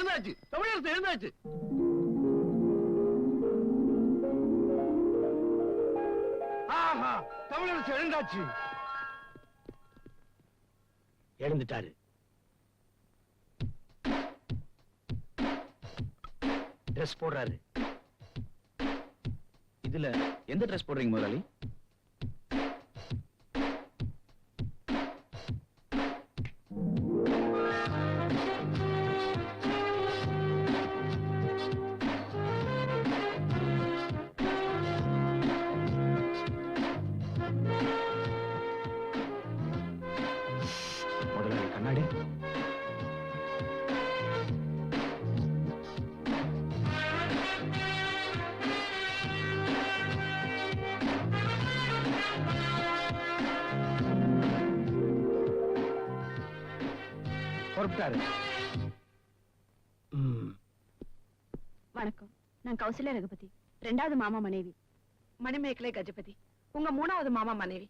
எழுந்தாச்சு, தமிழரசு எழுந்தாச்சு. ஆஹா, Tamilarasu எழுந்தாச்சு. எழுந்துட்டாரு. Dress போடுறாரு. இதுல எந்த ட்ரெஸ் போடுறீங்க முதலாளி? முதலாளி கண்ணாடி. புறப்பட்டாரு. வணக்கம், நான் கௌசல்யா ரகுபதி, 2வது மாமா மனைவி. மணிமேகலை கஜபதி, உங்க 3வது மாமா மனைவி.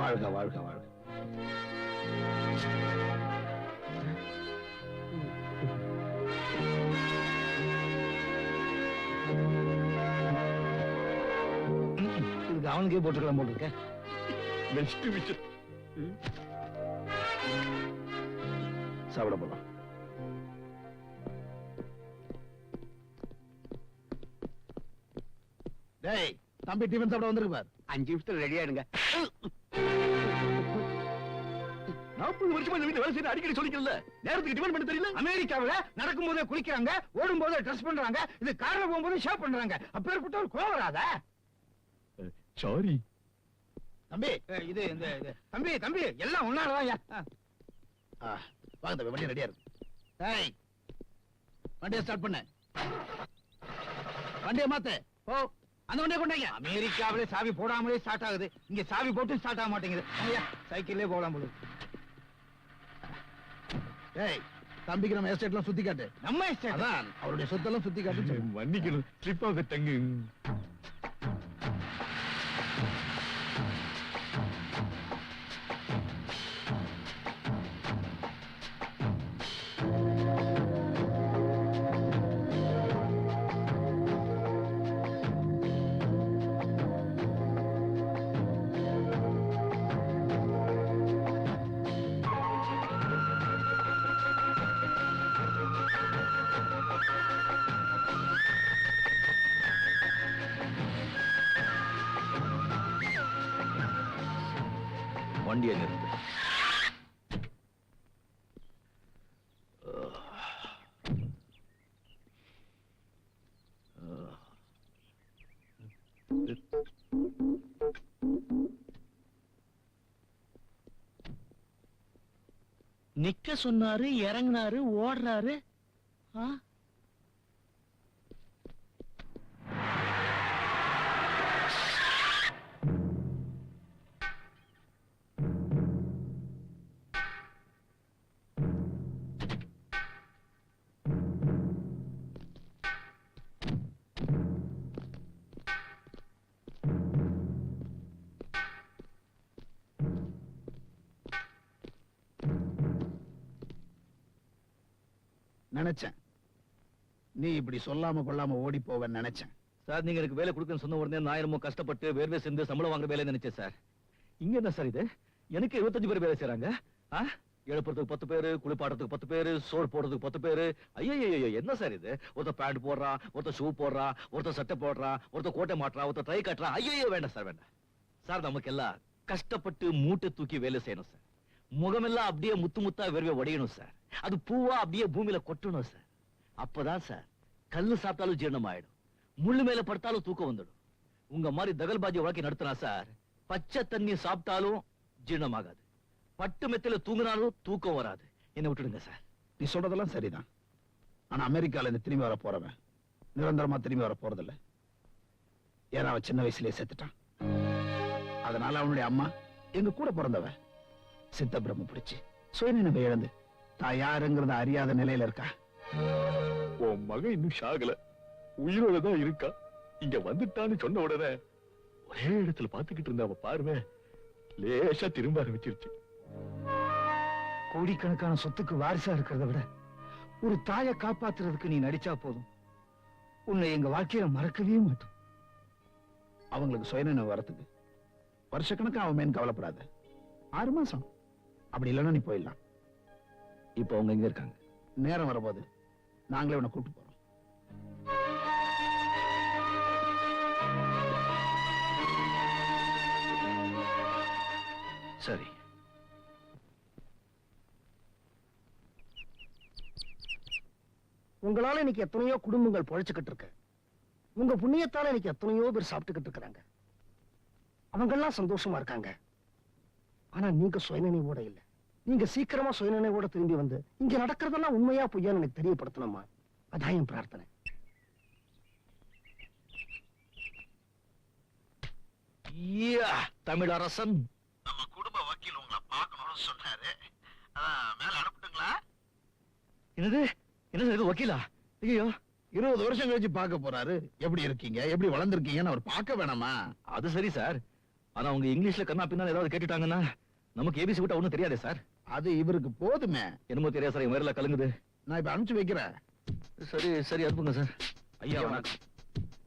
வாழ்க வாழ்க வாழ்க. இதுக்கு அவனுக்கே போட்டுக்கலாம் போட்டிருக்க. சாப்பிட போலாம். டேய் தம்பி, டிஃபன் சாப்பிட வந்திருக்கு பார். 5 நிமிஷத்துல ரெடியா இருங்க. 40 வருஷமா இந்த வீட்டுல வேலை செய்ய அடிக்கடி சொல்லிக்கல. நேரத்துக்கு டிஃபன் பண்ண தெரியல. அமெரிக்காவில நடக்கும் போதே குளிக்கிறாங்க, ஓடும் போதே ட்ரெஸ் பண்றாங்க, இது கார்ல போகும்போது ஷேப் பண்றாங்க. அப்பேற்பட்ட ஒரு கோவம் வராதா? சாரி தம்பி, இது இந்த தம்பி தம்பி எல்லாம் ஒன்னாலதான். வாங்க தம்பி, வண்டி ரெடியா இருக்கு. டேய் வண்டியை ஸ்டார்ட் பண்ணு. வண்டியை மாத்து. ஓ, அந்த வண்டியை கொண்டாங்க. அமெரிக்காவிலே சாவி போடாமலே ஸ்டார்ட் ஆகுது, இங்க சாவி போட்டு ஸ்டார்ட் ஆக மாட்டேங்குது. சைக்கிள்லயே போகலாம் போது. டேய் தம்பிக்கு நம்ம எஸ்டேட்லாம் சுத்தி காட்டு. நம்ம எஸ்டேட் தான், அவருடைய சொத்தெல்லாம் சுத்தி காட்டு. மன்னிக்கணும், ட்ரிப் ஆக தங்கு. வண்டியை நிறுத்து. நிக்க சொன்னாரு, இறங்கினாரு, ஓடுறாரு. நினைச்சேன் நீ இப்படி சொல்லாம கொள்ளாம ஓடி போவேன்னு நினைச்சேன். சார், நீங்க எனக்கு வேலை கொடுக்கன்னு சொன்ன உடனே 1000 கஷ்டப்பட்டு வேர்வை சேர்ந்து சம்பளம் வாங்குற வேலை நினைச்சேன் சார். இங்க என்ன சார் இது? எனக்கு 25 பேர் வேலை செய்றாங்க. எழுப்புறதுக்கு 10 பேரு, குளிப்பாடுறதுக்கு 10 பேரு, சோறு போடுறதுக்கு 10 பேரு. ஐயோ என்ன சார் இது? ஒருத்தர் பேண்ட் போடுறான், ஒருத்தர் ஷூ போடுறான், ஒருத்தர் சட்டை போடுறான், ஒருத்தர் கோட்டை மாட்டுறான், ஒருத்தர் டை கட்டுறான். ஐயோ வேண்டாம் சார், வேண்டாம் சார். நமக்கு எல்லாம் கஷ்டப்பட்டு மூட்டை தூக்கி வேலை செய்யணும் சார். முகமெல்லாம் அப்படியே முத்து முத்தா வேர்வை உடையணும் சார். அது பூவா அப்படியே பூமியில கொட்டணும் சார். அப்பதான் சார் கல்லு சாப்பிட்டாலும் ஜீரணம் ஆயிடும், முள்ளு மேல படுத்தாலும் தூக்கம் வந்துடும். உங்க மாதிரி தகல்பாஜி வாழ்க்கை நடத்தினா சார், பச்சை தண்ணி சாப்பிட்டாலும் ஜீரணம் ஆகாது, பட்டு மெத்தில தூங்கினாலும் தூக்கம் வராது. என்ன விட்டுடுங்க சார். நீ சொல்றதெல்லாம் சரிதான். ஆனா அமெரிக்கால இருந்து திரும்பி வர போறவன் நிரந்தரமா திரும்பி வர போறதில்ல. ஏன்னா அவன் சின்ன வயசுலயே செத்துட்டான். அதனால அவனுடைய அம்மா எங்க கூட பிறந்தவ சித்த பிரம்ம பிடிச்சு சுயநினைவை இழந்து தான் யாருங்கிறத அறியாத நிலையில இருக்கா. உன் மகன் இன்னும் சாகல, உயிரோட தான் இருக்கா. இங்க வந்துட்டான்னு சொன்ன உடனே ஒரே இடத்துல பாத்துக்கிட்டு இருந்த அவ பார்வை லேசா திரும்ப ஆரம்பிச்சிருச்சு. கோடிக்கணக்கான சொத்துக்கு வாரிசா இருக்கிறத விட ஒரு தாயை காப்பாத்துறதுக்கு நீ நடிச்சா போதும், உன்னை எங்க வாழ்க்கையில மறக்கவே மாட்டோம். அவங்களுக்கு சுயநினைவு வரத்துக்கு வருஷக்கணக்கா அவன் மேன் கவலைப்படாத. 6 மாசம் அப்படி இல்லைன்னா நீ போயிடலாம். இப்ப அவங்க எங்க இருக்காங்க? நேரம் வரும்போது நாங்களே உன்னை கூப்பிட்டு போறோம். சரி. உங்களால இன்னைக்கு எத்தனையோ குடும்பங்கள் பொழைச்சுக்கிட்டு இருக்கு. உங்க புண்ணியத்தால இன்னைக்கு எத்தனையோ பேர் சாப்பிட்டுக்கிட்டு இருக்கிறாங்க. அவங்க எல்லாம் சந்தோஷமா இருக்காங்க. ஆனா நீங்க சுயநினைவோட இல்ல. நீங்க சீக்கிரமா சுயநினைவோட திரும்பி வந்து இங்க நடக்கிறதெல்லாம் உண்மையா பொய்யான்னு எனக்கு தெரியப்படுத்தணுமா? அதான் என் பிரார்த்தனை. தமிழரசன் நம்ம குடும்ப வக்கீல் உங்களை பார்க்கணும்னு சொன்னாரு. மேல அனுப்பிட்டுங்களா? என்னது என்னது இது வக்கீலா? ஐயோ 20 வருஷம் கழிச்சு பார்க்க போறாரு. எப்படி இருக்கீங்க, எப்படி வளர்ந்துருக்கீங்கன்னு அவர் பார்க்க வேணாமா? அது சரி சார். ஆனா அவங்க இங்கிலீஷ்ல கண்ணா பின்னா ஏதாவது கேட்டுட்டாங்கன்னா நமக்கு ஏபிசி விட்டா ஒண்ணும் தெரியாதே சார். அது இவருக்கு போதுமே. என்னமோ தெரியாது சார், என் வயர்ல கலங்குது. நான் இப்ப அனுப்பிச்சு வைக்கிறேன். சரி சரி அனுப்புங்க சார். ஐயா வணக்கம்.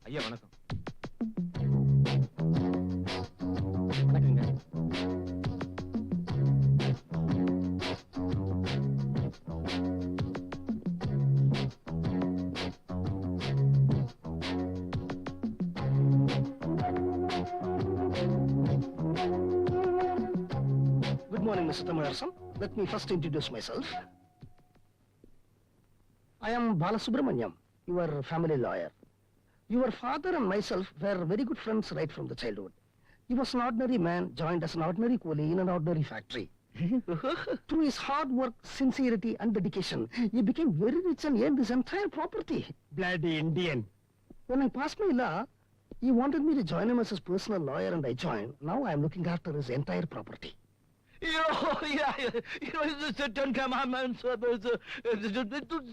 ஐயா வணக்கம். வணக்கங்க. Good morning, Mr. Thamarasan. Let me first introduce myself. I am Balasubramanyam, your family lawyer. Your father and myself were very good friends right from the childhood. He was an ordinary man, joined as an ordinary coolie in an ordinary factory. Through his hard work, sincerity and dedication, he became very rich and earned his entire property. Bloody Indian. When I passed my law, he wanted me to join him as his personal lawyer and I joined. Now I am looking after his entire property. It's a 10 commandments.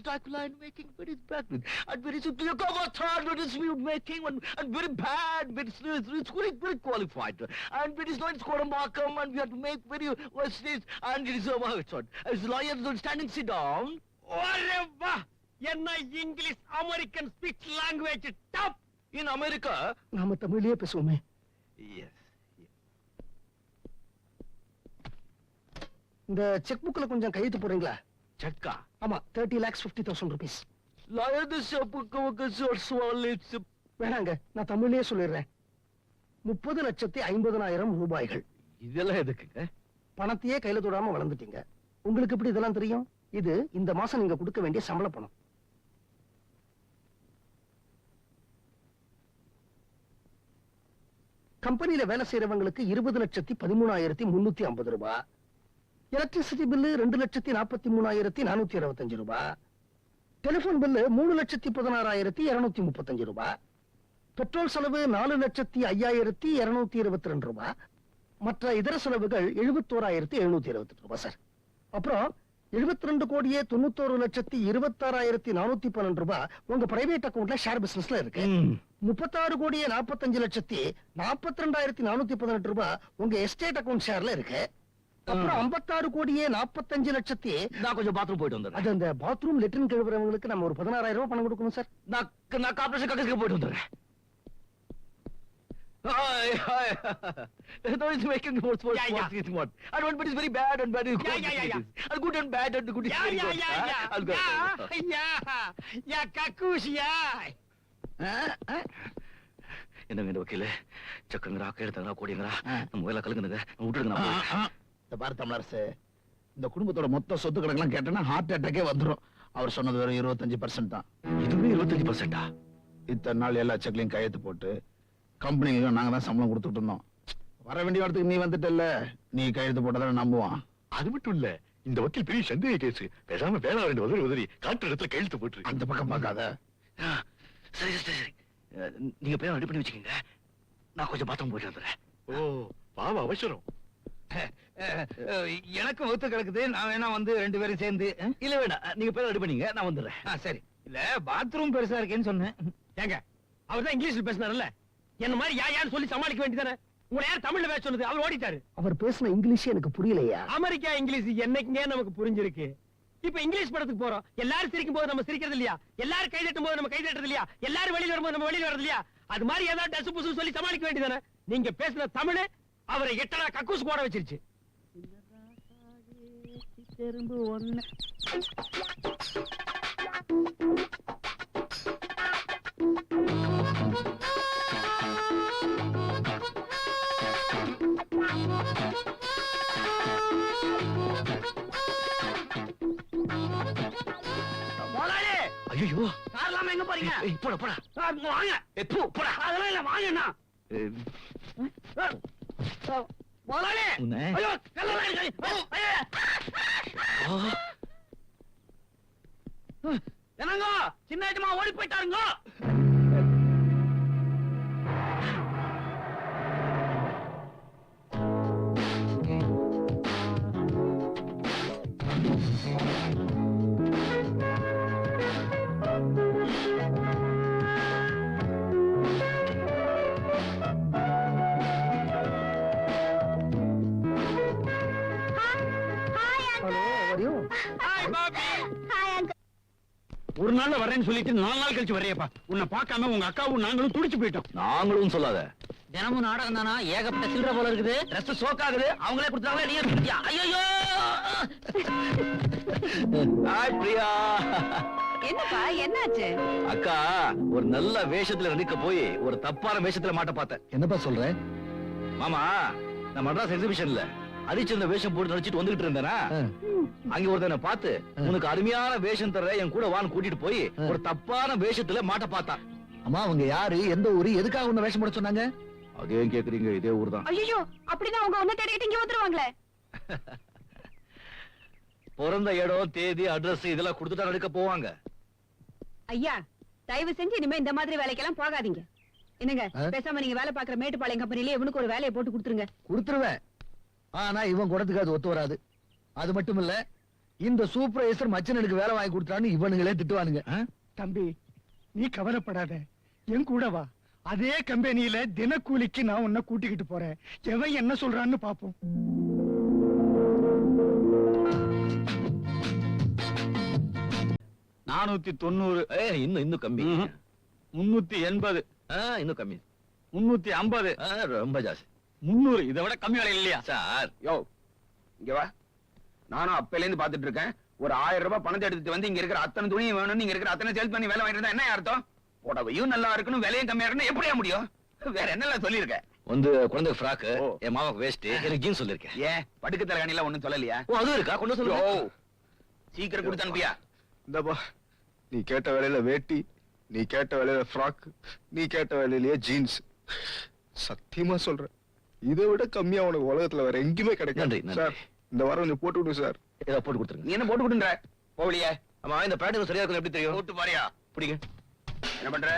Dracula making very bad and very simple. You come out hard with dispute making and very bad. It's very qualified. And it is not Scoramacum and we have to make very what's this and it is a word. As lawyers don't standing sit down. என்ன English American speech language top In America. நாம தமிழிலே பேசுவோமே. Yes. இந்த check புக்ல கொஞ்சம் கையெழுத்து போடுறீங்களா? Chakka. ஆமா 30,50,000 rupees. Lawyer this lips. வேணாங்க, நான் தமிழ்லயே சொல்லிடுறேன். 30,50,000 ரூபாய்கள். இதெல்லாம் எதுக்குங்க? பணத்தையே கையில தொடாம வளர்ந்துட்டீங்க. உங்களுக்கு எப்படி இதெல்லாம் தெரியும்? இது இந்த மாசம் நீங்க கொடுக்க வேண்டிய சம்பள பணம். கம்பெனில வேலை செய்யறவங்களுக்கு 20,13,350 ரூபாய். எலக்ட்ரிசிட்டி பில்லு 2,43,425 ரூபாய். டெலிபோன் பில்லு 3,16,235 ரூபாய். பெட்ரோல் செலவு 4,05,222 ரூபாய். மற்ற இதர செலவுகள் 71,728 ரூபாய் சார். அப்புறம் 72,91,26,412 ரூபாய் உங்க பிரைவேட் அக்கவுண்ட்ல ஷேர் பிசினஸ்ல இருக்கு. 36,45,42,418 ரூபாய் உங்க எஸ்டேட் அக்கவுண்ட் ஷேர்ல இருக்கு. அப்புறம் 56,45,00,000 நான் கொஞ்சம் பாத்ரூம் போயிட்டு வந்துடுறேன். அது அந்த பாத்ரூம் லெட்டின் கழுவுறவங்களுக்கு நம்ம ஒரு 16,000 ரூபாய் பணம் கொடுக்கணும் சார். நான் கார்ப்பரேஷன் கக்கஸ்க்கு போயிட்டு வந்துடுறேன். No, it's making more what. And one bit is very bad and bad is good. And good and bad and good is very good. I'll go. என்னங்க இந்த வக்கீல சக்கங்கரா கேடுத்தங்கரா கோடிங்கரா நம்ம வேலை கலங்குனுங்க விட்டுடுங்க. இந்த பாரு தமிழரசு, இந்த குடும்பத்தோட மொத்த சொத்து கணக்கெல்லாம் கேட்டேன்னா ஹார்ட் அட்டாக்கே வந்துடும். அவர் சொன்னது வெறும் 25% தான். இதுவே 25%? இத்தனை நாள் எல்லா செக்லையும் கையெழுத்து போட்டு கம்பெனிக்கு நாங்க தான் சம்பளம் கொடுத்துட்டு இருந்தோம். வர வேண்டிய இடத்துக்கு நீ வந்துட்டல்ல, நீ கையெழுத்து போட்டதான நம்புவான். அது மட்டும் இல்ல, இந்த வக்கீல் பெரிய சந்தேக கேஸ். பேசாம வேலை ரெண்டு உதறி காட்டுற இடத்துல கையெழுத்து போட்டு அந்த பக்கம் பார்க்காத. சரி சரி சரி, நீங்க பேர் ரெடி பண்ணி வச்சுக்கீங்க. நான் கொஞ்சம் பாத்ரூம் போயிட்டு வந்துடுறேன். ஓ பாவம் அவசரம். எனக்கு ஒத்து கிடக்குது. நான் வேணா வந்து 2 பேரும் சேர்ந்து. இல்ல வேணாம், நீங்க பேர் ரெடி பண்ணீங்க, நான் வந்துடுறேன். சரி. இல்ல பாத்ரூம் பெருசா இருக்கேன்னு சொன்னேன். ஏங்க அவர்தான் இங்கிலீஷ்ல பேசினார்ல, என்ன மாதிரி யான்னு சொல்லி சமாளிக்க வேண்டியதானே. உங்களை யார் தமிழ்ல பேச சொன்னது? அவர் ஓடிட்டாரு. அவர் பேசின இங்கிலீஷ் எனக்கு புரியலையா. அமெரிக்கா இங்கிலீஷ் என்னைக்குங்க நமக்கு புரிஞ்சிருக்கு. இப்ப இங்கிலீஷ் படத்துக்கு போறோம், எல்லாரும் சிரிக்கும் போது நம்ம சிரிக்கிறது இல்லையா, எல்லாரும் கை தட்டும் போது நம்ம கை தட்டுறது இல்லையா, எல்லாரும் வெளியில வரும்போது நம்ம வெளியில வரது இல்லையா. அது மாதிரி ஏதாவது டசு புசு சொல்லி சமாளிக்க வேண்டியதானே. நீங்க பேசின தமிழ் அவரை எட்டனா கக்கூஸ் போட வச்சிருச்சு. ஐயோ, கார்லாம எங்க போறீங்க? போடா போடா. வாங்க. போடா. அதெல்லாம் இல்ல, வாங்கண்ணா. முதலாளி. உன்னை. ஐயோ, கல்லெல்லாம் இருக்கு. என்னங்க சின்ன ஏஜமா ஓடி போயிட்டாருங்க. ஹலோ, வரியோ? ஹாய் பாபி. Hi uncle. ஒரு நாள்ல வரேன்னு சொல்லிட்டு 4 நாள் கழிச்சு வரையப்பா. உன்னை பார்க்காம உங்க அக்காவும் நாங்களும் துடிச்சு போயிட்டோம். நாங்களும் சொல்லாத. தினமும் நாடகம் தானா? ஏகப்பட்ட சில்லற போல இருக்குது. ட்ரெஸ் சோக்காகுது. அவங்களே கொடுத்தாங்களா நீ எடுத்துட்டியா? ஐயோ ஹாய் பிரியா. என்னப்பா என்னாச்சு? அக்கா, ஒரு நல்ல வேஷத்துல நடிக்க போய் ஒரு தப்பான வேஷத்துல மாட்ட பார்த்தேன். என்னப்பா சொல்ற? மாமா, நான் மட்ராஸ் எக்ஸிபிஷன்ல அடிச்சிருந்த வேஷம் போட்டு நடிச்சிட்டு வந்துகிட்டு இருந்தேனா, அங்க ஒருத்தனை பார்த்து உனக்கு அருமையான வேஷம் தர என் கூட வான்னு கூட்டிட்டு போய் ஒரு தப்பான வேஷத்துல மாட்ட பார்த்தான். அம்மா, அவங்க யாரு, எந்த ஊரு, எதுக்காக உன்னை வேஷம் போட சொன்னாங்க? அதே கேக்குறீங்க, இதே ஊர் தான். ஐயோ, அப்படிதான் அவங்க ஒண்ணு தேடிக்கிட்டு இங்க வந்துருவாங்களே. பிறந்த இடம், தேதி, அட்ரஸ் இதெல்லாம் கொடுத்துட்டா நடிக்க போவாங்க. ஐயா, தயவு செஞ்சு இனிமே இந்த மாதிரி வேலைக்கெல்லாம் போகாதீங்க. என்னங்க, ஆ? பேசாம நீங்க வேலை பாக்குற மேட்டுப்பாளையம் கம்பெனிலே இவனுக்கு ஒரு வேலையை போட்டு கொடுத்துருங்க. கொடுத்துருவேன். ஆனா இவன் குணத்துக்கு அது ஒத்து வராது. அது மட்டும் இல்ல, இந்த சூப்பர்வைசர் மச்சனனுக்கு வேலை வாங்கி கொடுத்தான்னு இவனுங்களே திட்டுவானுங்க. தம்பி, நீ கவலைப்படாத, என் கூட வா. அதே கம்பெனியில தினக்கூலிக்கு நான் உன்னை கூட்டிக்கிட்டு போறேன். எவன் என்ன சொல்றான்னு பாப்போம். இன்னும் கம்மி. 380, இன்னும் கம்மி. 350, ரொம்ப ஜாஸ்தி. 300. இதை விட கம்மி வேலை இல்லையா? சார், யோ, இங்க வா. நானும் அப்பையில இருந்து பாத்துட்டு இருக்கேன். ஒரு 1000 ரூபாய் பணத்தை எடுத்துட்டு வந்து இங்க இருக்கிற அத்தனை துணியும் வேணும், இங்க இருக்கிற அத்தனை சேல்ஸ் பண்ணி வேலை வாங்கிட்டு இருந்தா என்ன அர்த்தம்? புடவையும் நல்லா இருக்கணும், விலையும் கம்மியா இருக்கணும், எப்படியா முடியும்? வேற என்னெல்லாம் சொல்லிருக்க? வந்து குழந்தை ஃப்ராக், ஓ. என் மாமாக்கு வேஸ்ட், எனக்கு ஜீன்ஸ் சொல்லிருக்கேன். ஏன் படுக்க தலைகாணில ஒண்ணும் சொல்லலையா? ஓ, அதுவும் இருக்கா? கொண்டு யோ, சொல்லுங்க. சீக்கிரம் கொடுத்து அனுப்பியா? இந்தப்பா, நீ கேட்ட வேலையில வேட்டி, நீ கேட்ட வேலையில ஃப்ராக், நீ கேட்ட வேலையிலேயே ஜீன்ஸ். சத்தியமா சொல்றேன், இதை விட கம்மியா உனக்கு உலகத்துல வேற எங்கேயுமே நன்றி, கிடைக்காது நன்றி. சார். இந்த வாரம் கொஞ்சம் போட்டு விடுங்க சார். ஏதோ போட்டு கொடுத்துருங்க. நீ என்ன போட்டு கொடுன்ற? போகலையே. ஆமா, இந்த பேண்ட் சரியா இருக்கும் எப்படி தெரியும்? போட்டு பாரியா? பிடிங்க. என்ன பண்ற?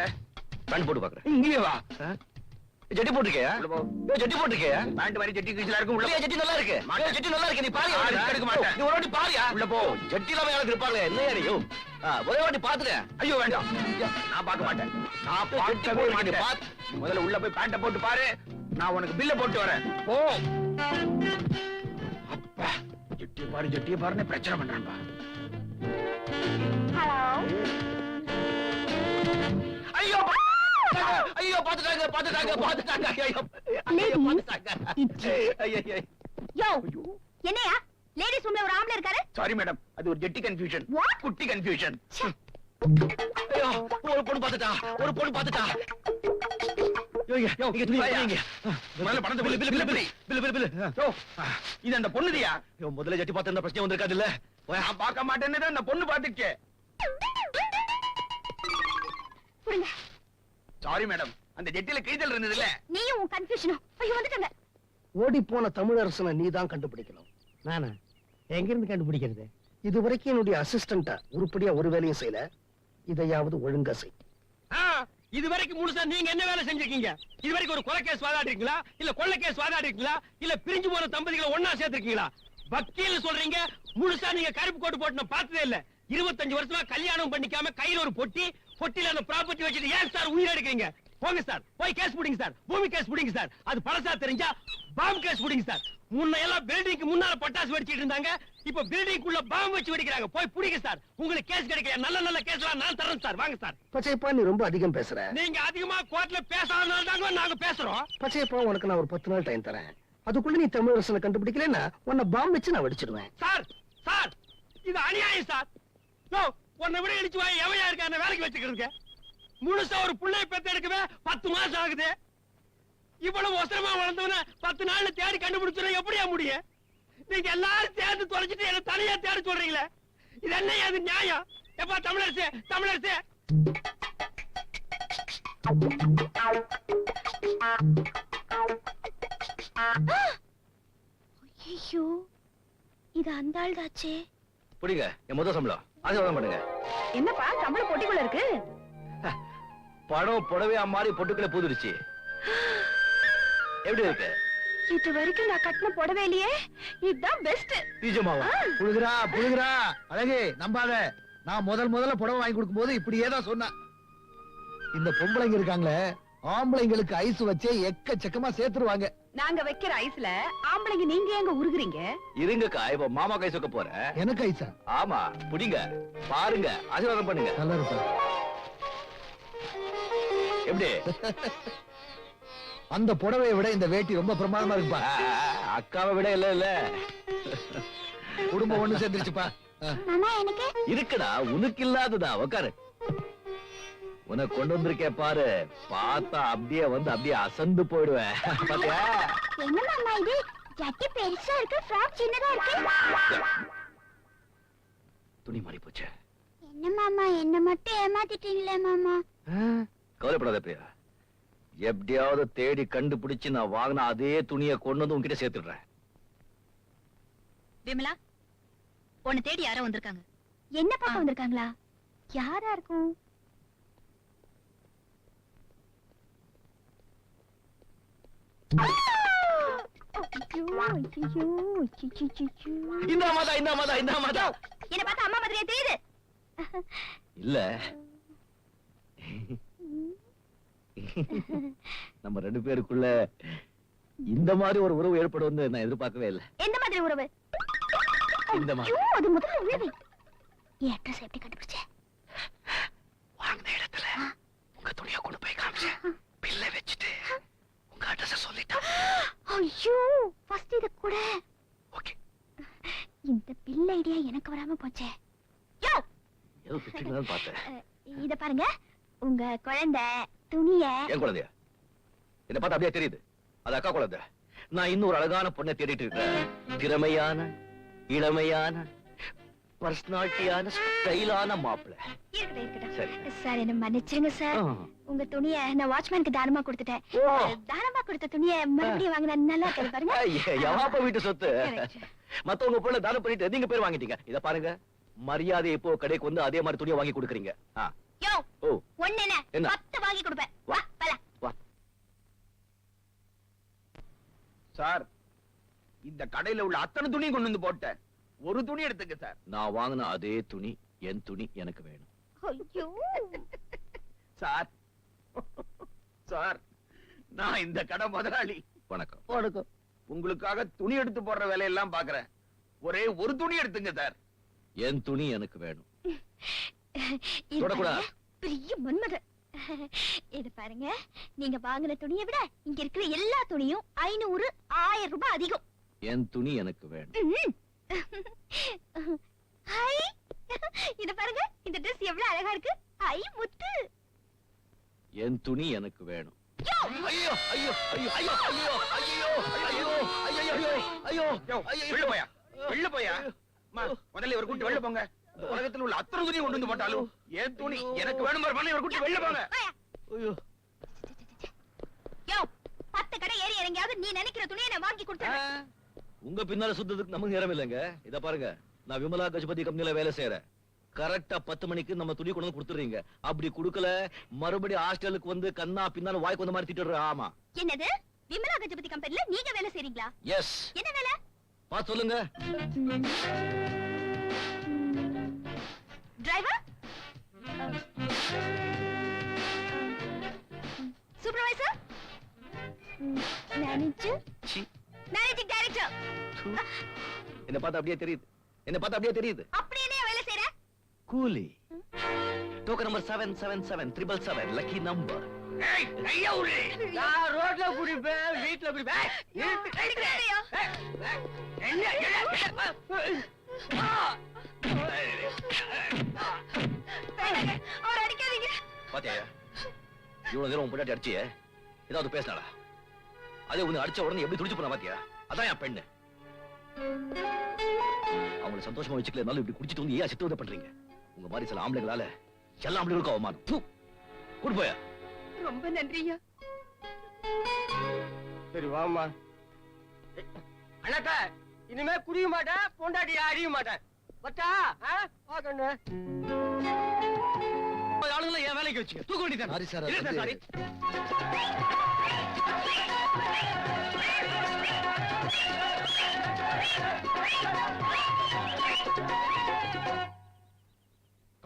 பேண்ட் போட்டு பாக்குறேன். இங்கே வா. ஜட்டி போட்டிருக்கியா? உள்ள போ. ஜட்டி போட்டிருக்கியா? பேண்ட் மாதிரி ஜட்டி கீழ இருக்கும், உள்ள இல்லையா, போ. ஜட்டி நல்லா இருக்கு. மாட்டேன். ஜட்டி நல்லா இருக்கு, நீ பாரு. நான் risk எடுக்க மாட்டேன். நீ ஒரு வாட்டி பாரியா? உள்ள போ. ஜட்டி இல்லாம யாரும் இருப்பாங்க இல்லையா நீ? ஒரே வாட்டி பாத்துட்டேன். ஐயோ வேண்டாம், நான் பார்க்க மாட்டேன். நான் ஜட்டி பார்க்கவே போட்டு மாட்டேன். பாத்து. முதல்ல உள்ள போய் பேண்ட போட்டு பாரு, நான் உனக்கு பில்ல போட்டு வரேன். போ. அப்பா, ஜட்டிய பாருன்னு பிரச்சனை பண்றான்பா. ஹலோ. ஐயோ, ஐயோ, பாத்துட்டாங்க, பாத்துட்டாங்க, பாத்துட்டாங்க. ஐயோ, ஐயோ, பாத்துட்டாங்க. ஐயோ. யோ, என்னையா லேடிஸ் ரூம்ல ஒரு ஆம்பளை இருக்காரு? சாரி மேடம், அது ஒரு ஜட்டி கன்ஃபியூஷன். What? குட்டி கன்ஃபியூஷன். ஐயோ, ஒரு பொண்ணு பாத்துட்டா, ஒரு பொண்ணு பாத்துட்டா. ஐயோ, ஐயோ, இங்க துணி வைங்க. முதல்ல பணத்தை bill, bill, bill, bill, bill, bill. யோ, இது அந்த பொண்ணுதியா? ஐயோ, முதல்ல ஜட்டி பார்த்து பிரச்சனை வந்திருக்காது இல்ல? நான் பார்க்க மாட்டேன்னு அந்த பொண்ணு பாத்துச்சே. புரியுங்க. சாரி மேடம், அந்த ஜட்டில கிழிதல் இருந்தது இல்ல? நீயும் உன் கன்ஃபியூஷனும். ஐயோ, வந்துட்டாங்க. ஓடி போன தமிழரசனை நீ தான் கண்டுபிடிக்கணும். நானா எங்க இருந்து கண்டுபிடிக்கிறது? இதுவரைக்கும் என்னுடைய அசிஸ்டண்டா உருப்படியா ஒரு வேலையும் செய்யல. இதையாவது ஒழுங்கா செய். இது வரைக்கும் முழுசா நீங்க என்ன வேலை செஞ்சிருக்கீங்க? இது வரைக்கும் ஒரு கொலை கேஸ் வாதாடிருக்கீங்களா, இல்ல கொள்ளை கேஸ் வாதாடிருக்கீங்களா, இல்ல பிரிஞ்சு போன தம்பதிகளை ஒண்ணா சேர்த்திருக்கீங்களா? வக்கீல் சொல்றீங்க, முழுசா நீங்க கருப்பு கோட்டு போட்டு நான் பார்த்ததே இல்ல. 25 வருஷமா கல்யாணம் பண்ணிக்காம கையில ஒரு பொட்டி, பொட்டில அந்த ப்ராப்பர்ட்டி வச்சுட்டு ஏன் சார் உயிர் எடுக்கிறீங்க? போங்க சார், போய் கேஸ் புடிங்க சார், பூமி கேஸ் புடிங்க சார். அது பழசா தெரிஞ்சா பாம்பு கேஸ் புடிங்க சார். முன்ன எல்லாம் பில்டிங்க்கு முன்னால பட்டாசு வெடிச்சிட்டு இருந்தாங்க, இப்ப பில்டிங்குள்ள பாம்பு வச்சு வெடிக்கிறாங்க. போய் புடிங்க சார். உங்களுக்கு கேஸ் கிடைக்கல, நல்ல நல்ல கேஸ்லாம் நான் தரேன் சார். வாங்க சார். பச்சையப்பா நீ ரொம்ப அதிகம் பேசுற. நீங்க அதிகமா கோர்ட்ல பேசாதனால தாங்க நாங்க பேசுறோம். பச்சையப்பா உனக்கு நான் ஒரு 10 நாள் டைம் தரேன். அதுக்குள்ள நீ தமிழரசனை கண்டுபிடிக்கலன்னா உன்னை பாம்பு வச்சு நான் வெடிச்சிடுவேன். சார் சார் இது அநியாயம் சார். யோ உன்னை விட இடிச்சு வாய் எவையா இருக்க வேலைக்கு வச்சுக்கிறதுக்கு? முழுசா ஒரு புள்ளைய பெத்து எடுக்கவே 10 மாசம் ஆகுது. இவ்வளவு ஒசரமா வளர்ந்தவன 10 நாள்ல தேடி கண்டுபிடிச்சுனா எப்படியா முடியும்? நீங்க எல்லாரும் சேர்ந்து தொலைச்சிட்டு என்ன தனியா தேட சொல்றீங்களே, இது என்ன அது நியாயம்? எப்பா தமிழரசு தமிழரசு. ஐயோ இது அந்த ஆள் தாச்சே. புடிங்க, என் முதல் சம்பளம் ஆசீர்வாதம் பண்ணுங்க. என்னப்பா சம்பளம் பொட்டிக்குள்ள இருக்கு? படம் புடவையா மாறி பொட்டுக்களை பூதுருச்சு. எப்படி இருக்கு? இது வரைக்கும் நான் கட்டின புடவை இல்லையே, இதுதான் பெஸ்ட். நிஜமாவா? புழுகுறா புழுகுறா. அழகு நம்பாத. நான் முதல்ல புடவை வாங்கி கொடுக்கும் போது இப்படியே தான் சொன்னா. இந்த பொம்பளைங்க இருக்காங்களே, ஆம்பளைங்களுக்கு ஐஸ் வச்சே எக்கச்சக்கமா சேர்த்துருவாங்க. நாங்க வைக்கிற ஐஸ்ல ஆம்பளைங்க நீங்க எங்க உருகுறீங்க? இருங்கக்கா, இப்ப மாமா கை சொக்க போறேன். எனக்கு ஐஸா? ஆமா, புடிங்க, பாருங்க, ஆசீர்வாதம் பண்ணுங்க. நல்லா இருப்பா. எப்படி? அந்த புடவையை விட இந்த வேட்டி ரொம்ப பிரமாதமா இருக்குப்பா. அக்காவை விட இல்ல குடும்பம் ஒண்ணு சேர்ந்துருச்சுப்பா. மாமா எனக்கு இருக்குடா, உனக்கு இல்லாததா? உக்காரு. உனக்கு கொண்டு வந்திருக்கேன் பாரு, பார்த்தா அப்படியே வந்து அப்படியே அசந்து போயிடுவேன். பாத்தியா? என்ன மாமா இது? ஜட்டி பெருசா இருக்கு, ஃப்ராக் சின்னதா இருக்கு. துணி மாறி போச்சு. என்ன மாமா என்ன மட்டும் ஏமாத்திட்டீங்களே மாமா. கவலைப்படாத பிரியா, எப்படியாவது தேடி கண்டுபிடிச்சு நான் வாங்கின அதே துணியை கொண்டு வந்து உன்கிட்ட சேர்த்துடுறேன். விமலா, உன்னை தேடி யாரோ வந்திருக்காங்க. என்ன பார்க்க வந்திருக்காங்களா? யாரா இருக்கும்? இந்த மாதா இந்த மாதா இந்த மாதா. என்ன பார்த்தா அம்மா மாதிரியே தெரியுது. இல்ல, நம்ம 2 பேருக்குள்ள இந்த மாதிரி ஒரு உறவு ஏற்படும் நான் எதிர்பார்க்கவே இல்லை. எந்த மாதிரி உறவு? இந்த மாதிரி. ஐயோ, அது முதல்ல உறவு. என் அட்ரஸ் எப்படி கண்டுபிடிச்ச? வாங்கின இடத்துல உங்க துணியை கொண்டு போய் காமிச்சேன். பில்லை வச்சுட்டு உங்க அட்ரஸ் சொல்லிட்டேன். ஐயோ, ஃபர்ஸ்ட் இத கூட. ஓகே. இந்த பில் ஐடியா எனக்கு வராம போச்சே. யோ, ஏதோ திட்டிங்கன்னு பார்த்தேன். இத பாருங்க, உங்க குழந்தை துணிய. என் குழந்தையா? என்ன பார்த்தா அப்படியே தெரியுது, அது அக்கா குழந்தை. நான் இன்னும் ஒரு அழகான பொண்ணை தேடிட்டு இருக்கேன். திறமையான, இளமையான, பர்சனாலிட்டியான, ஸ்டைலான மாப்பிள்ளை. இருக்கட்டும் சரி. சார், என்ன மன்னிச்சிருங்க சார். உங்க துணிய நான் வாட்ச்மேனுக்கு தானமா கொடுத்துட்டேன். தானமா கொடுத்த துணிய மறுபடியும் வாங்கினா நல்லா இருக்கு பாருங்க. எவாப்ப வீட்டு சொத்து. Correct. மத்தவங்க பொருளை தானம் பண்ணிட்டு நீங்க பேர் வாங்கிட்டீங்க. இத பாருங்க, மரியாதை இப்போ கடைக்கு வந்து அதே மாதிரி துணியை வாங்கி கொடுக்குறீங்க. யோ, ஓ, ஒண்ணு என்ன? என்ன? 10 வாங்கி கொடுப்பேன். வா. வா, போலாம். வா. சார், இந்த கடையில உள்ள அத்தனை துணியும் கொண்டு வந்து போட்டேன். ஒரு துணி எடுத்துக்க சார். நான் வாங்கின அதே துணி, என் துணி எனக்கு வேணும். ஐயோ, சார் சார், நான் இந்த கடை முதலாளி. வணக்கம். வணக்கம். உங்களுக்காக துணி எடுத்து போடுற வேலையெல்லாம் பாக்குறேன். ஒரே ஒரு துணி எடுத்துங்க சார். என் துணி எனக்கு வேணும். இது தொடக்கூடாது. பாருங்க, பெரிய மன்மத. இது பாருங்க, நீங்க வாங்கின துணியை விட இங்க இருக்கிற எல்லா துணியும் 500, 1000 ரூபாய் அதிகம். என் துணி எனக்கு வேணும். ம். ஹை, இது பாருங்க, இந்த Dress எவ்வளவு அழகா இருக்கு. ஐ முத்து. என் துணி எனக்கு வேணும். யோ, ஐயோ ஐயோ ஐயோ ஐயோ ஐயோ ஐயோ ஐயோ ஐயோ ஐயோ யோ, வெளில போயா, வெளில போயா. அம்மா, முதல்ல இவர் கூட்டி வெளில போங்க. இந்த உலகத்துல உள்ள அத்தனை துணியும் கொண்டு வந்து போட்டாலும் என் துணி எனக்கு வேணும். இவர் கூட்டி வெளில போங்க. வாயா. ஐயோ. யோ, 10 கடை ஏறி இறங்கியாவது நீ நினைக்கிற துணியை நான் வாங்கி கொடுத்துறேன். உங்க பின்னால சுத்தத்துக்கு நமக்கு நேரம் இல்லைங்க. இத பாருங்க, நான் விமலா கஜபதி கம்பெனில வேலை செய்யறேன். கரெக்டா 10 மணிக்கு நம்ம துணி கொண்டு வந்து கொடுத்துறீங்க. அப்படி கொடுக்கல மறுபடியும் ஹாஸ்டலுக்கு வந்து கண்ணா பின்னால வாய்க்கு வந்த மாதிரி திட்டுறேன். ஆமா. என்னது? விமலா கஜபதி கம்பெனில நீங்க வேலை செய்றீங்களா? எஸ். என்ன வேலை? பாத்து சொல்லுங்க. Driver? Manager C. Managing director. என்ன பார்த்தா அப்படியே தெரியுது, என்ன பார்த்தா அப்படியே தெரியுது. அப்படி என்ன வேலை செய்யற? கூலி. Token number 777 lucky number. ஏய் கையா உரு. நான் ரோட்ல குடிப்பேன், வீட்ல குடிப்பேன். எடுக்கலையா? அவர் அடிக்காதீங்க. பாத்தியா இவ்வளவு நேரம் உன் பொண்டாட்டி அடிச்சியே, ஏதாவது பேசினாளா? அதே உன்னை அடிச்ச உடனே எப்படி துடிச்சு போனா பாத்தியா? அதான் என் பெண்ணு. அவங்களை சந்தோஷமா வச்சுக்கலனாலும் இப்படி குடிச்சிட்டு வந்து ஏன் சித்திரவதை பண்றீங்க? உங்க மாதிரி சில ஆம்பளைங்களால எல்லா ஆம்பளைங்களுக்கும் அவமானம். கூட்டு போயா. ரொம்ப நன்றியா. சரி வாமா. அண்ணாத்த இனிமே குடிக்க மாட்டேன், பொண்டாட்டி அடிக்க மாட்டேன். பத்தா பாக்கண்ணு ஆளுங்களை என் வேலைக்கு வச்சுக்க. தூக்க வேண்டியதான். சாரி சார், இல்ல சாரி.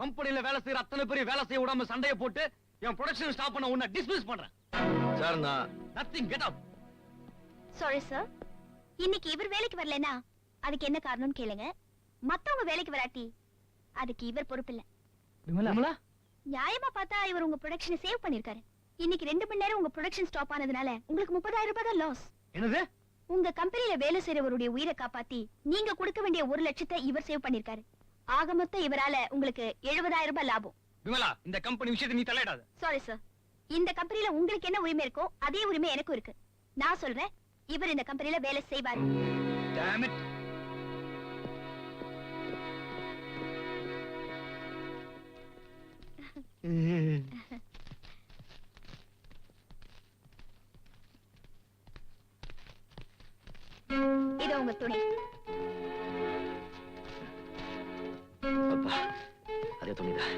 கம்பெனில வேலை செய்யற அத்தனை பேர் வேலை செய்ய விடாம சண்டைய போட்டு என் ப்ரொடக்ஷன் ஸ்டாப் பண்ண உன்னை டிஸ்மிஸ் பண்றேன். சார் நான் nothing get up. Sorry sir. இன்னைக்கு இவர் வேலைக்கு வரலனா அதுக்கு என்ன காரணம்னு கேளுங்க. மத்தவங்க வேலைக்கு வராட்டி அதுக்கு இவர் பொறுப்பில்ல. விமலா நியாயமா பார்த்தா இவர் உங்க ப்ரொடக்ஷனை சேவ் பண்ணிருக்காரு. இன்னைக்கு 2 மணி நேரம் உங்க ப்ரொடக்ஷன் ஸ்டாப் ஆனதுனால உங்களுக்கு 30,000 ரூபாய் தான் லாஸ். என்னது? உங்க கம்பெனில வேலை செய்யறவருடைய உயிரை காப்பாத்தி நீங்க கொடுக்க வேண்டிய 1 லட்சத்தை இவர் சேவ் பண்ணிருக்காரு. ஆக மொத்தம் இவரால உங்களுக்கு 70,000 ரூபாய் லாபம். விமலா இந்த கம்பெனி விஷயத்தை நீ தலையிடாத. Sorry sir. இந்த கம்பெனில உங்களுக்கு என்ன உரிமை இருக்கோ அதே உரிமை எனக்கும் இருக்கு. நான் சொல்றேன், இவர் இந்த கம்பெனில வேலை செய்வார். Damn it. இது உங்க துணி. அப்பா அதே துணிதான்.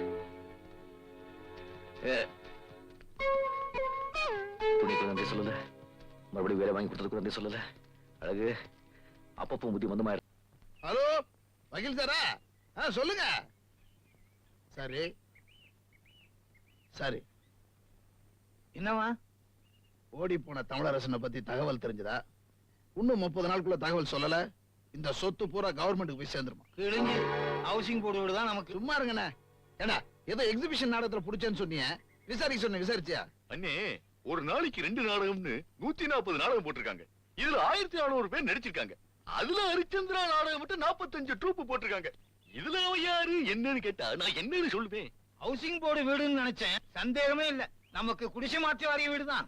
துணிக்கு நன்றி சொல்லல, மறுபடியும் வேலை வாங்கி கொடுத்ததுக்கு நன்றி சொல்லல. அழகு அப்பப்போ புத்தி மந்தமாயிரு. ஹலோ வக்கீல் சாரா? சொல்லுங்க. சரி சரி. என்னவா? ஓடி போன தமிழரசனை பத்தி தகவல் தெரிஞ்சதா? இன்னும் 30 நாளுக்குள்ள தகவல் சொல்லல, இந்த சொத்து பூரா கவர்மெண்ட்டுக்கு போய் சேர்ந்துருமா? கிழிஞ்சு ஹவுசிங் போர்டு தான் நமக்கு. சும்மா இருங்கண்ணே. ஏன்னா ஏதோ எக்ஸிபிஷன் நாடகத்துல புடிச்சேன்னு சொன்னீங்க, விசாரிக்க சொன்ன, விசாரிச்சியா? அண்ணே ஒரு நாளைக்கு 2 நாடகம்னு 140 நாடகம் போட்டிருக்காங்க. இதுல 1400 பேர் நடிச்சிருக்காங்க. அதுல ஹரிச்சந்திரா நாடகம் மட்டும் 45 ட்ரூப் போட்டிருக்காங்க. இதுல அவன் யாரு என்னன்னு கேட்டா நான் என்னன்னு சொல்லுவேன்? ஹவுசிங் போர்டு வீடுன்னு நினைச்சேன். சந்தேகமே இல்ல, நமக்கு குடிசை மாற்றி வாரிய வீடு தான்.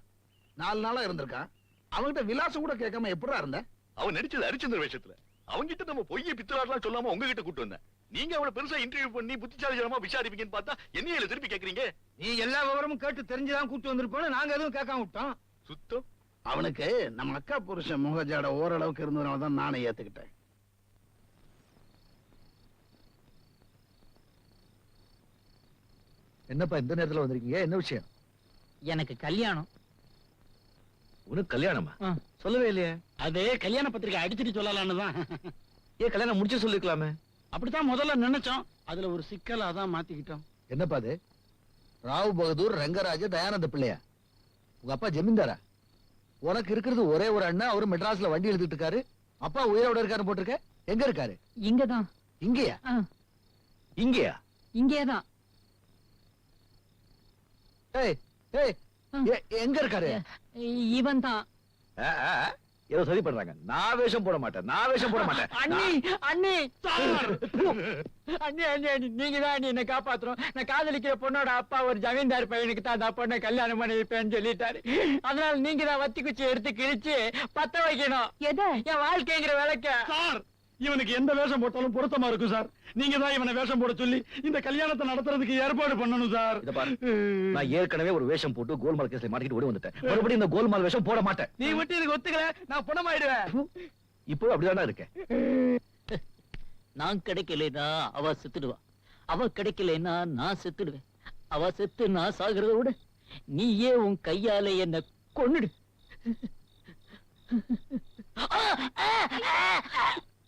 4 நாளா இருந்திருக்கான். அவன்கிட்ட விலாசம் கூட கேட்காம எப்படா இருந்த? அவன் நடிச்சது ஹரிச்சந்திர வேஷத்துல. அவங்கிட்ட நம்ம பொய்ய பித்தலாட்லாம் சொல்லாம உங்ககிட்ட கூட்டு வந்தேன். நீங்க அவளை பெருசா இன்டர்வியூ பண்ணி புத்திசாலித்தனமா விசாரிப்பீங்கன்னு பார்த்தா என்னையில திருப்பி கேக்குறீங்க? நீ எல்லா விவரமும் கேட்டு தெரிஞ்சுதான் கூட்டு வந்திருப்போம். நாங்க எதுவும் கேட்காம விட்டோம். சுத்தம். அவனுக்கு நம்ம அக்கா புருஷன் முகஜாட ஓரளவுக்கு இருந்ததுனால தான் நானே ஏத்துக்கிட்டேன். என்னப்பா இந்த நேரத்துல வந்திருக்கீங்க? என்ன விஷயம்? எனக்கு கல்யாணம். உனக்கு கல்யாணமா? ஆ. சொல்லவே இல்லையே. அது கல்யாண பத்திரிக்கை அடிச்சிட்டு சொல்லலான்னு தான். ஏன் கல்யாணம் முடிச்சு சொல்லிருக்கலாமே? அப்படித்தான் முதல்ல நினைச்சோம். அதுல ஒரு சிக்கல், அதான் மாத்திக்கிட்டோம். என்னப்பா அது? ராவ் பகதூர் ரங்கராஜ தயானந்த பிள்ளையா? உங்க அப்பா ஜமீன்தாரா? உனக்கு இருக்கிறது ஒரே ஒரு அண்ணன், அவரு மெட்ராஸ்ல வண்டி எழுதிட்டு இருக்காரு. அப்பா உயிரோட இருக்காரு போட்டிருக்க. எங்க இருக்காரு? இங்கதான். இங்கயா? இங்கேயா? இங்கேதான். ஏய் ஏய், எங்க இருக்காரு? இவன் தான். ஏதோ சரி பண்றாங்க. நான் வேஷம் போட மாட்டேன், நான் வேஷம் போட மாட்டேன். அண்ணி அண்ணி அண்ணி அண்ணி அண்ணி, நீங்க தான் என்ன காப்பாத்துறோம். நான் காதலிக்கிற பொண்ணோட அப்பா ஒரு ஜமீன்தார் பையனுக்கு தான் அந்த பொண்ணை கல்யாணம் பண்ணி வைப்பேன்னு சொல்லிட்டாரு. அதனால நீங்க தான் வத்தி குச்சி எடுத்து கிழிச்சு பத்த வைக்கணும். எதை? என் வாழ்க்கைங்கிற விளக்க. சார், இவனுக்கு எந்த வேஷம் போட்டாலும் பொருத்தமா இருக்கும் சார். நீங்க தான் இவனை வேஷம் போட சொல்லி இந்த கல்யாணத்தை நடத்துறதுக்கு ஏற்பாடு பண்ணணும் சார். இத பாரு, நான் ஏற்கனவே ஒரு வேஷம் போட்டு கோல்மால் கேஸ்ல மாட்டிக்கிட்டு ஓடி வந்துட்டேன். மறுபடியும் இந்த கோல்மால் வேஷம் போட மாட்டேன். நீ மட்டும் இதுக்கு ஒத்துக்கல, நான் பணமாயிடுவேன். இப்போ அப்படிதானா இருக்கேன். நான் கிடைக்கலைனா அவ செத்துடுவா, அவ கிடைக்கலைனா நான் செத்துடுவேன். அவ செத்து நான் சாகிறத விட நீயே உன் கையால என்ன கொன்னுடு.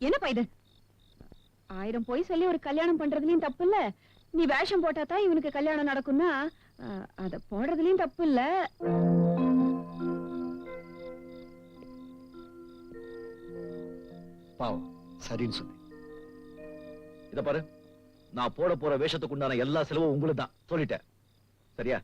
என்னப்பா இது? 1000 பொய் சொல்லி ஒரு கல்யாணம் பண்றதுலயும் தப்பு இல்ல. நீ வேஷம் போட்டா தான் இவனுக்கு கல்யாணம் நடக்கும்னா அத போடுறதுலயும் தப்பு இல்ல. பாவம் சரின்னு சொன்னேன். இத பாரு, நான் போட போற வேஷத்துக்கு உண்டான எல்லா செலவும் உங்களுக்கு தான் சொல்லிட்டேன். சரியா?